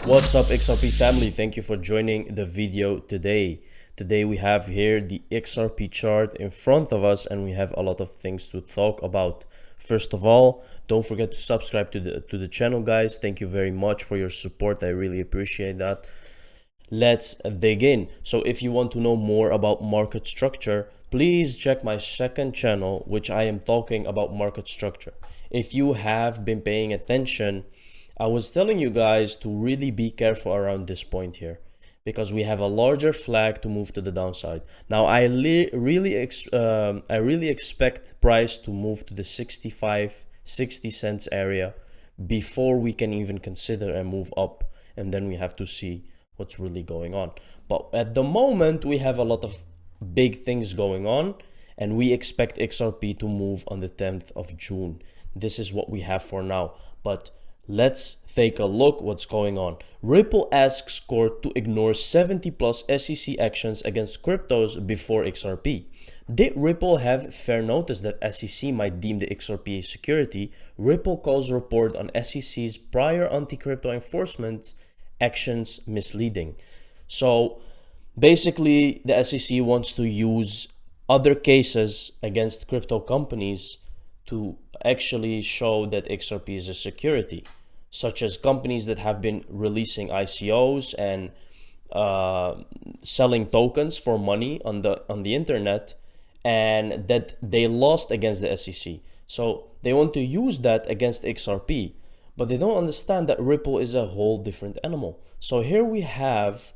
What's up, XRP family? Thank you for joining the video today. Today we have here the XRP chart in front of us and we have a lot of things to talk about. First of all, don't forget to subscribe to the channel, guys. Thank you very much for your support. I really appreciate that. Let's dig in. So if you want to know more about market structure, please check my second channel, which I am talking about market structure. If you have been paying attention, I was telling you guys to really be careful around this point here, because we have a larger flag to move to the downside. Now I really expect price to move to the 65-60 cents area before we can even consider a move up, and then we have to see what's really going on. But at the moment we have a lot of big things going on, and we expect XRP to move on the 10th of June. This is what we have for now, but let's take a look what's going on. Ripple asks court to ignore 70 plus SEC actions against cryptos before XRP. Did Ripple have fair notice that SEC might deem the XRP a security? Ripple calls report on SEC's prior anti-crypto enforcement actions misleading. So basically the SEC wants to use other cases against crypto companies to actually show that XRP is a security, such as companies that have been releasing ICOs and selling tokens for money on the internet, and that they lost against the SEC. So they want to use that against XRP, but they don't understand that Ripple is a whole different animal. So here we have,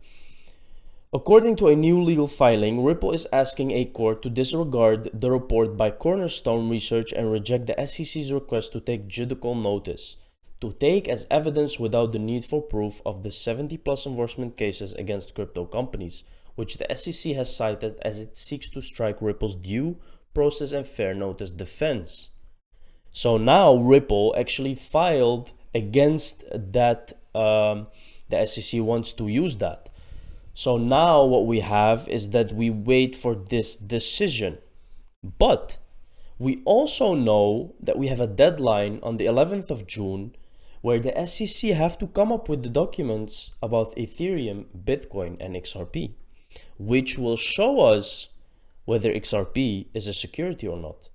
according to a new legal filing, Ripple is asking a court to disregard the report by Cornerstone Research and reject the SEC's request to take judicial notice, to take as evidence without the need for proof of the 70 plus enforcement cases against crypto companies, which the SEC has cited as it seeks to strike Ripple's due process and fair notice defense. So now Ripple actually filed against that, the SEC wants to use that. So now what we have is that we wait for this decision. But we also know that we have a deadline on the 11th of June where the SEC have to come up with the documents about Ethereum, Bitcoin, and XRP, which will show us whether XRP is a security or not.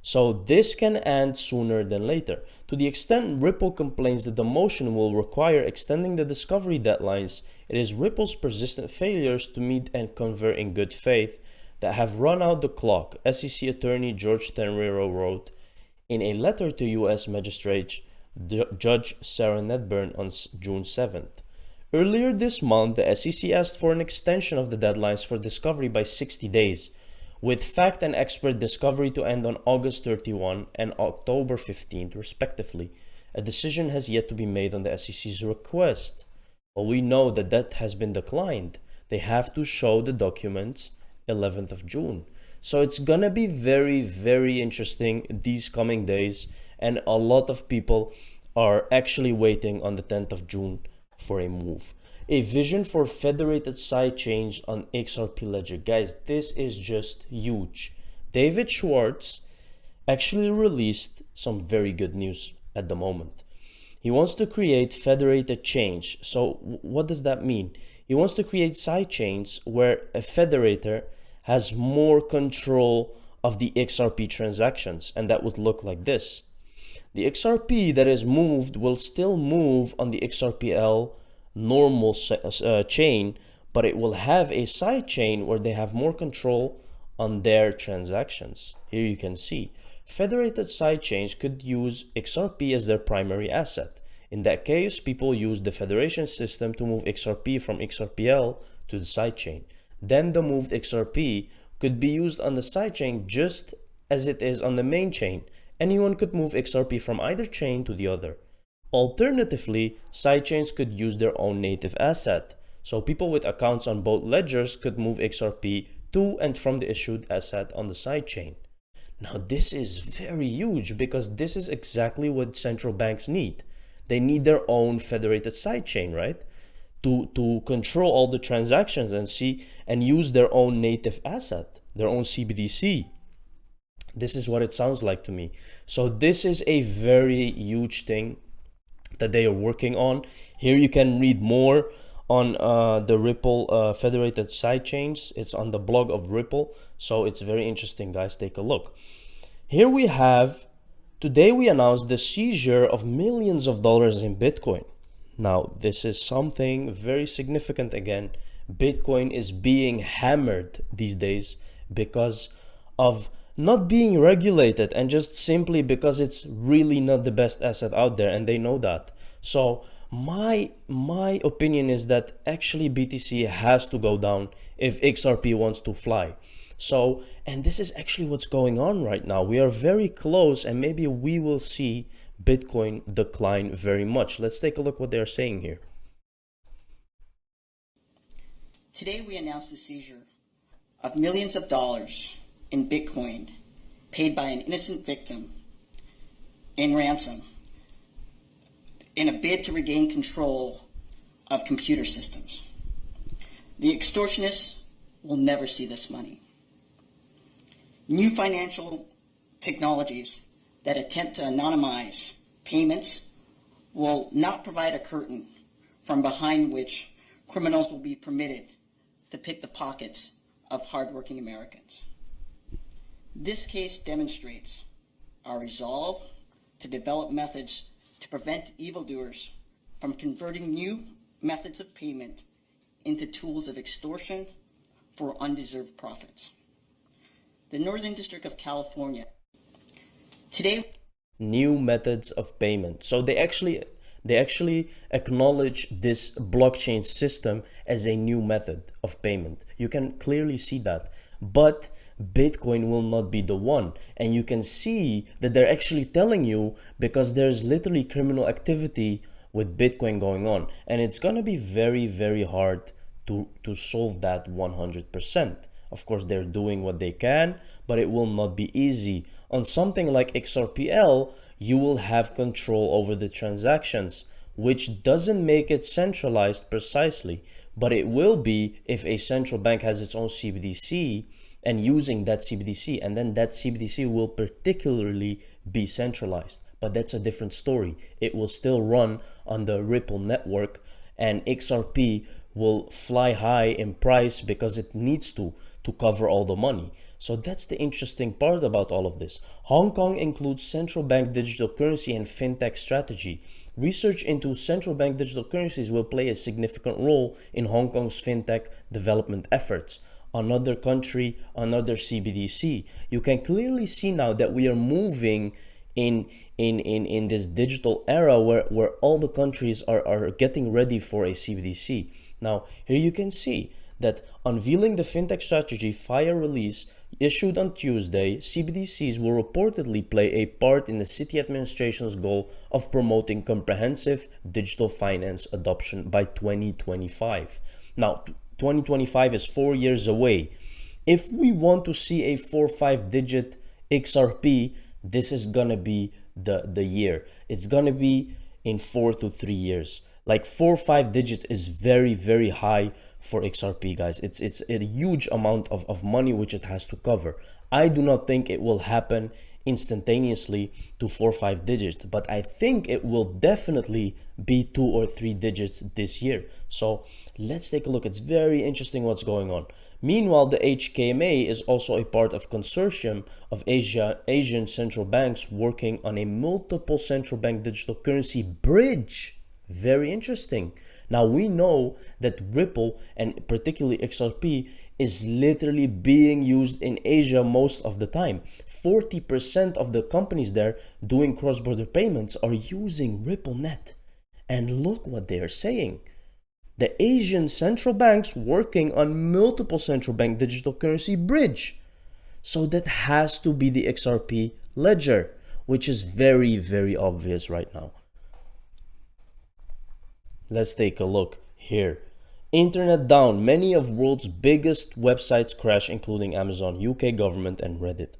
So this can end sooner than later. To the extent Ripple complains that the motion will require extending the discovery deadlines, it is Ripple's persistent failures to meet and convert in good faith that have run out the clock, SEC attorney George Tenrero wrote in a letter to U.S. Magistrate Judge Sarah Nedburn on June 7th. Earlier this month, the SEC asked for an extension of the deadlines for discovery by 60 days, with fact and expert discovery to end on August 31 and October 15th, respectively. A decision has yet to be made on the SEC's request. Well, we know that that has been declined. They have to show the documents 11th of June. So it's gonna be very, very interesting these coming days, and a lot of people are actually waiting on the 10th of June for a move. A vision for federated sidechains on XRP ledger. Guys, this is just huge. David Schwartz actually released some very good news at the moment. He wants to create federated chains. So what does that mean? He wants to create sidechains where a federator has more control of the XRP transactions, and that would look like this. The XRP that is moved will still move on the XRPL normal chain, but it will have a side chain where they have more control on their transactions. Here you can see federated side chains could use XRP as their primary asset. In that case, people use the federation system to move XRP from XRPL to the sidechain. Then the moved XRP could be used on the sidechain just as it is on the main chain. Anyone could move XRP from either chain to the other. Alternatively, sidechains could use their own native asset. So people with accounts on both ledgers could move XRP to and from the issued asset on the sidechain. Now this is very huge, because this is exactly what central banks need. They need their own federated sidechain, right? To control all the transactions and see and use their own native asset, their own CBDC. This is what it sounds like to me. So this is a very huge thing that they are working on. Here you can read more on the Ripple federated sidechains. It's on the blog of Ripple, so it's very interesting, guys. Take a look. Here we have, today we announced the seizure of millions of dollars in Bitcoin. Now, this is something very significant again. Bitcoin is being hammered these days because of not being regulated, and just simply because it's really not the best asset out there, and they know that. So my opinion is that actually BTC has to go down if XRP wants to fly. So, and this is actually what's going on right now. We are very close, and maybe we will see Bitcoin decline very much. Let's take a look what they're saying here. Today we announced the seizure of millions of dollars in Bitcoin paid by an innocent victim in ransom in a bid to regain control of computer systems. The extortionists will never see this money. New financial technologies that attempt to anonymize payments will not provide a curtain from behind which criminals will be permitted to pick the pockets of hardworking Americans. This case demonstrates our resolve to develop methods to prevent evildoers from converting new methods of payment into tools of extortion for undeserved profits. The Northern District of California today. New methods of payment. So they actually acknowledge this blockchain system as a new method of payment. You can clearly see that. But Bitcoin will not be the one. And you can see that they're actually telling you because there's literally criminal activity with Bitcoin going on. And it's going to be very, very hard to solve that 100%. Of course, they're doing what they can, but it will not be easy. On something like XRPL, you will have control over the transactions, which doesn't make it centralized precisely, but it will be if a central bank has its own CBDC and using that CBDC, and then that CBDC will particularly be centralized. But that's a different story. It will still run on the Ripple network, and XRP will fly high in price because it needs to cover all the money. So that's the interesting part about all of this. Hong Kong includes central bank digital currency and fintech strategy. Research into central bank digital currencies will play a significant role in Hong Kong's fintech development efforts. Another country, another CBDC. You can clearly see now that we are moving in this digital era where all the countries are getting ready for a CBDC. Now, here you can see that unveiling the fintech strategy FIRE release issued on Tuesday, CBDCs will reportedly play a part in the city administration's goal of promoting comprehensive digital finance adoption by 2025. Now, 2025 is 4 years away. If we want to see a 4 or 5 digit XRP, this is gonna be the year. It's gonna be in 4 to 3 years. Like 4 or 5 digits is very, very high for XRP, guys. It's a huge amount of money which it has to cover. I do not think it will happen instantaneously to 4 or 5 digits, but I think it will definitely be 2 or 3 digits this year. So let's take a look. It's very interesting what's going on. Meanwhile, the HKMA is also a part of consortium of Asian central banks working on a multiple central bank digital currency bridge. Very interesting. Now we know that Ripple, and particularly XRP, is literally being used in Asia most of the time. 40% of the companies there doing cross-border payments are using RippleNet. And look what they are saying. The Asian central banks working on multiple central bank digital currency bridge. So that has to be the XRP ledger, which is very, very obvious right now. Let's take a look here. Internet down. Many of world's biggest websites crash, including Amazon, UK government, and Reddit.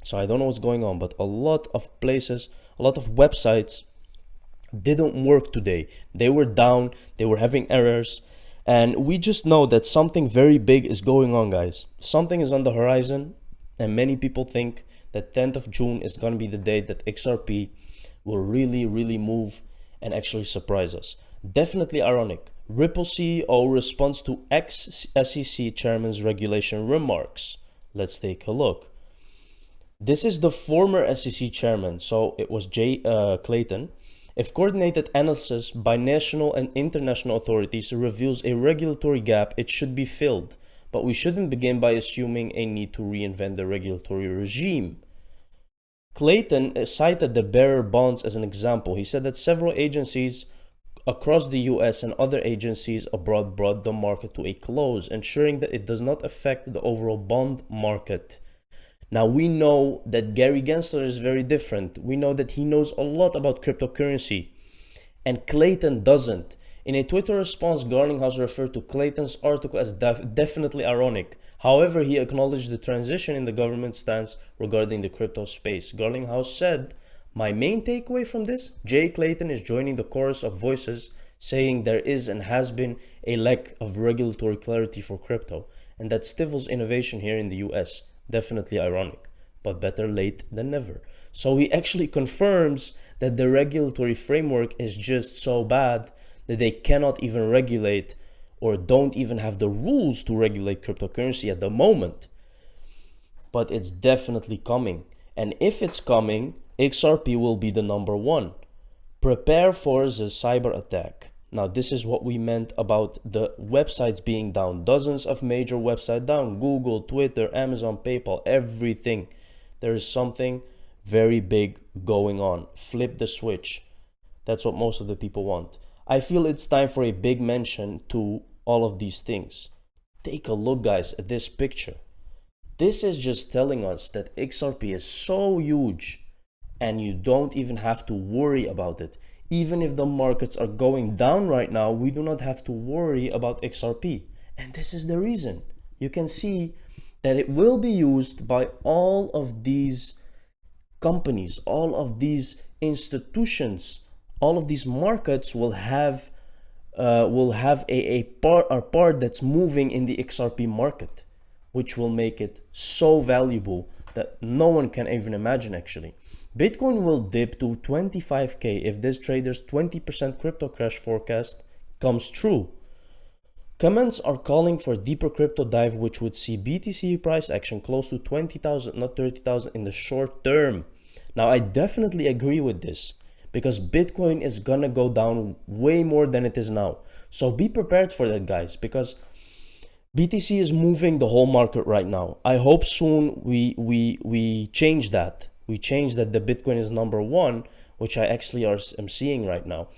So I don't know what's going on, but a lot of places, a lot of websites didn't work today. They were down, they were having errors, and we just know that something very big is going on, guys. Something is on the horizon, and many people think that 10th of June is going to be the day that XRP will really, really move and actually surprise us. Definitely ironic. Ripple CEO responds to ex-SEC chairman's regulation remarks. Let's take a look. This is the former SEC chairman, so it was Jay Clayton. If coordinated analysis by national and international authorities reveals a regulatory gap, it should be filled. But we shouldn't begin by assuming a need to reinvent the regulatory regime. Clayton cited the bearer bonds as an example. He said that several agencies across the US and other agencies abroad brought the market to a close, ensuring that it does not affect the overall bond market. Now we know that Gary Gensler is very different. We know that he knows a lot about cryptocurrency, and Clayton doesn't. In a Twitter response, Garlinghouse referred to Clayton's article as definitely ironic. However, he acknowledged the transition in the government stance regarding the crypto space. Garlinghouse said, "My main takeaway from this, Jay Clayton is joining the chorus of voices saying there is and has been a lack of regulatory clarity for crypto, and that stifles innovation here in the US. Definitely ironic, but better late than never." So he actually confirms that the regulatory framework is just so bad that they cannot even regulate or don't even have the rules to regulate cryptocurrency at the moment. But it's definitely coming. And if it's coming, XRP will be the number one. Prepare for the cyber attack. Now, this is what we meant about the websites being down. Dozens of major websites down. Google, Twitter, Amazon, PayPal, everything. There is something very big going on. Flip the switch. That's what most of the people want. I feel it's time for a big mention to all of these things. Take a look, guys, at this picture. This is just telling us that XRP is so huge and you don't even have to worry about it. Even if the markets are going down right now, we do not have to worry about XRP. And this is the reason. You can see that it will be used by all of these companies, all of these institutions, all of these markets will have a part that's moving in the XRP market, which will make it so valuable that no one can even imagine actually. Bitcoin will dip to 25k if this trader's 20% crypto crash forecast comes true. Comments are calling for a deeper crypto dive, which would see BTC price action close to 20,000, not 30,000 in the short term. Now, I definitely agree with this because Bitcoin is gonna go down way more than it is now. So be prepared for that, guys, because BTC is moving the whole market right now. I hope soon we change that. We change that the Bitcoin is number one, which I actually am seeing right now.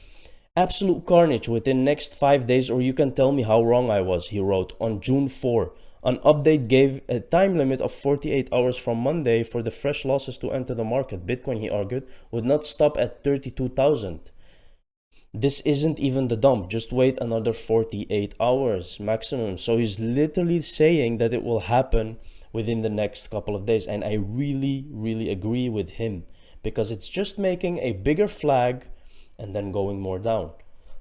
Absolute carnage within next 5 days, or you can tell me how wrong I was, he wrote on June 4. An update gave a time limit of 48 hours from Monday for the fresh losses to enter the market. Bitcoin, he argued, would not stop at 32,000. This isn't even the dump. Just wait another 48 hours maximum. So he's literally saying that it will happen within the next couple of days. And I really agree with him because it's just making a bigger flag and then going more down.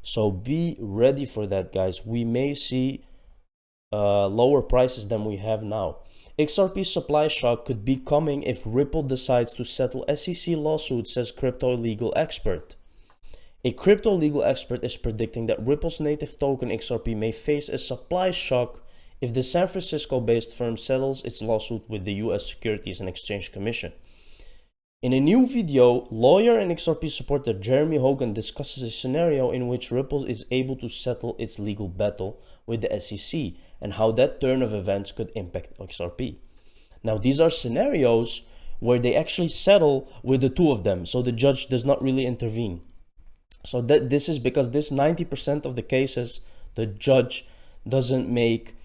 So be ready for that, guys. We may see lower prices than we have now. XRP supply shock could be coming if Ripple decides to settle SEC lawsuit, says crypto legal expert. A crypto legal expert is predicting that Ripple's native token XRP may face a supply shock if the San Francisco-based firm settles its lawsuit with the US Securities and Exchange Commission. In a new video, lawyer and XRP supporter Jeremy Hogan discusses a scenario in which Ripple is able to settle its legal battle with the SEC and how that turn of events could impact XRP. Now, these are scenarios where they actually settle with the two of them, so the judge does not really intervene. So this is because this 90% of the cases, the judge doesn't make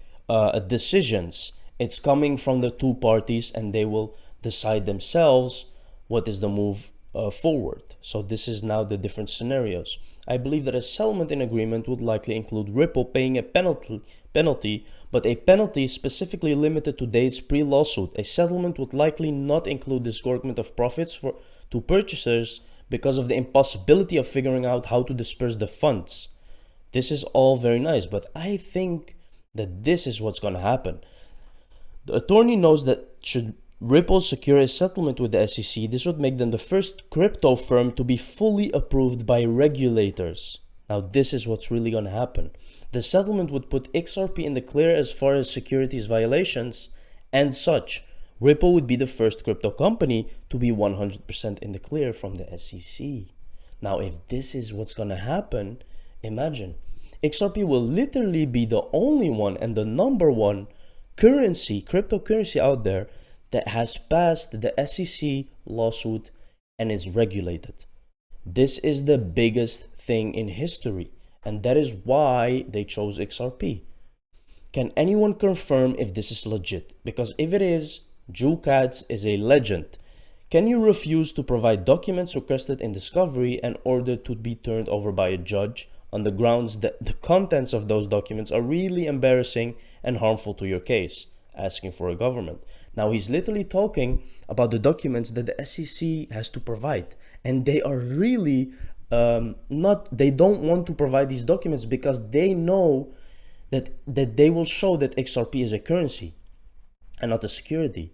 decisions. It's coming from the two parties and they will decide themselves what is the move forward. So this is now the different scenarios. I believe that a settlement in agreement would likely include Ripple paying a penalty, but a penalty specifically limited to dates pre-lawsuit. A settlement would likely not include disgorgement of profits to purchasers because of the impossibility of figuring out how to disperse the funds. This is all very nice, but I think that this is what's going to happen. The attorney knows that should Ripple secure a settlement with the SEC, this would make them the first crypto firm to be fully approved by regulators. Now this is what's really going to happen. The settlement would put XRP in the clear as far as securities violations and such. Ripple would be the first crypto company to be 100% in the clear from the SEC. Now if this is what's going to happen, imagine. XRP will literally be the only one and the number one currency, cryptocurrency out there that has passed the SEC lawsuit and is regulated. This is the biggest thing in history, and that is why they chose XRP. Can anyone confirm if this is legit? Because if it is, JuCats is a legend. Can you refuse to provide documents requested in discovery and order to be turned over by a judge on the grounds that the contents of those documents are really embarrassing and harmful to your case? Asking for a government. Now he's literally talking about the documents that the SEC has to provide, and they are really they don't want to provide these documents because they know that they will show that XRP is a currency and not a security.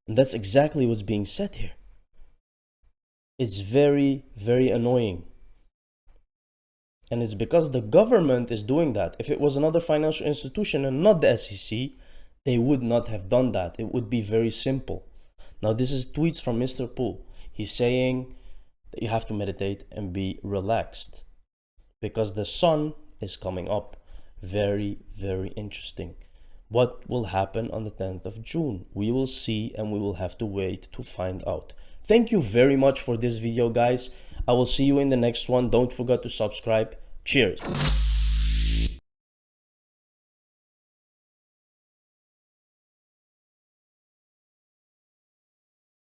And that's exactly what's being said here. It's very, very annoying. And it's because the government is doing that. If it was another financial institution and not the SEC, they would not have done that. It would be very simple. Now this is tweets from Mr. Poole. He's saying that you have to meditate and be relaxed because the sun is coming up. Very, very interesting. What will happen on the 10th of June? We will see, and we will have to wait to find out. Thank you very much for this video, guys. I will see you in the next one. Don't forget to subscribe. Cheers.